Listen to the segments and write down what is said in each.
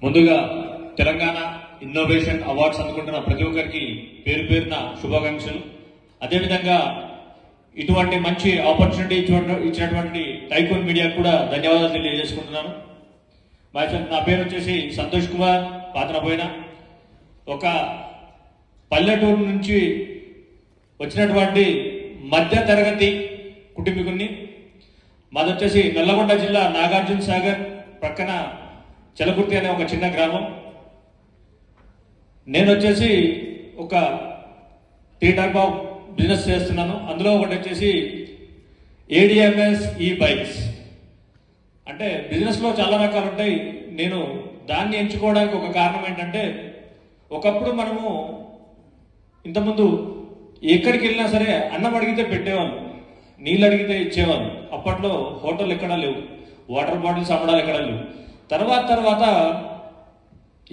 ముందుగా Telangana innovation awards అందుకుంటున్న ప్రతి ఒక్కరికి పేరు పేరున శుభాకాంక్షలు. అదేవిధంగా ఇటువంటి మంచి ఆపర్చునిటీ ఇచ్చినటువంటి టైకోన్ మీడియాకు కూడా ధన్యవాదాలు తెలియజేసుకుంటున్నాను. నా పేరు వచ్చేసి సంతోష్ కుమార్ పాతనపోయిన. ఒక పల్లెటూరు నుంచి వచ్చినటువంటి మధ్య తరగతి కుటుంబీకుని. మాది వచ్చేసి నల్లగొండ జిల్లా నాగార్జున సాగర్ ప్రక్కన చలకుర్తి అనే ఒక చిన్న గ్రామం. నేను వచ్చేసి ఒక 3 టైప్ ఆఫ్ బిజినెస్ చేస్తున్నాను. అందులో ఒకటి వచ్చేసి ADMS ఈ బైక్స్. అంటే బిజినెస్లో చాలా రకాలు ఉంటాయి. నేను దాన్ని ఎంచుకోవడానికి ఒక కారణం ఏంటంటే, ఒకప్పుడు మనము ఇంతకుముందు ఎక్కడికి వెళ్ళినా సరే అన్నం అడిగితే పెట్టేవాళ్ళు, నీళ్ళు అడిగితే ఇచ్చేవాళ్ళు. అప్పట్లో హోటల్ ఎక్కడా లేవు, వాటర్ బాటిల్స్ అమ్మడాలు ఎక్కడా లేవు. తర్వాత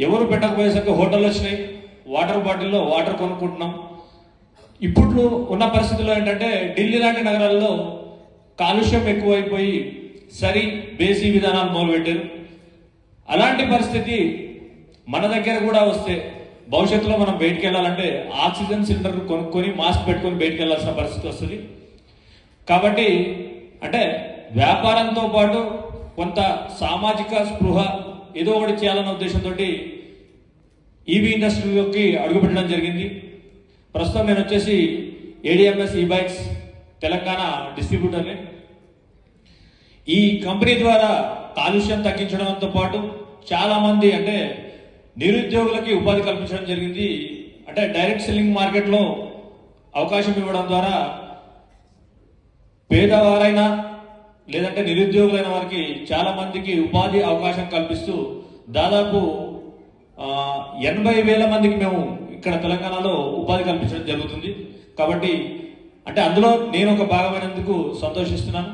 ఎవరు పెట్టకపోయేసరికి హోటల్ వచ్చినాయి, వాటర్ బాటిల్లో వాటర్ కొనుక్కుంటున్నాం. ఇప్పుడు ఉన్న పరిస్థితుల్లో ఏంటంటే, ఢిల్లీ లాంటి నగరాల్లో కాలుష్యం ఎక్కువైపోయి సరి బేసీ విధానాలు మొదలుపెట్టారు. అలాంటి పరిస్థితి మన దగ్గర కూడా వస్తే భవిష్యత్తులో మనం బయటికి వెళ్ళాలంటే ఆక్సిజన్ సిలిండర్ కొనుక్కొని మాస్క్ పెట్టుకొని బయటికి వెళ్ళాల్సిన పరిస్థితి వస్తుంది. కాబట్టి అంటే వ్యాపారంతో పాటు కొంత సామాజిక స్పృహ ఏదో ఒకటి చేయాలన్న ఉద్దేశంతో ఈవీ ఇండస్ట్రీలోకి అడుగుపెట్టడం జరిగింది. ప్రస్తుతం నేను వచ్చేసి ADMS ఈ బైక్స్ తెలంగాణ డిస్ట్రిబ్యూటర్ని. ఈ కంపెనీ ద్వారా కాలుష్యం తగ్గించడంతో పాటు చాలా మంది అంటే నిరుద్యోగులకి ఉపాధి కల్పించడం జరిగింది. అంటే డైరెక్ట్ సెల్లింగ్ మార్కెట్లో అవకాశం ఇవ్వడం ద్వారా పేదవారైనా లేదంటే నిరుద్యోగులైన వారికి చాలా మందికి ఉపాధి అవకాశం కల్పిస్తూ దాదాపు 80,000 మందికి మేము ఇక్కడ తెలంగాణలో ఉపాధి కల్పించడం జరుగుతుంది. కాబట్టి అంటే అందులో నేను ఒక భాగమైనందుకు సంతోషిస్తున్నాను.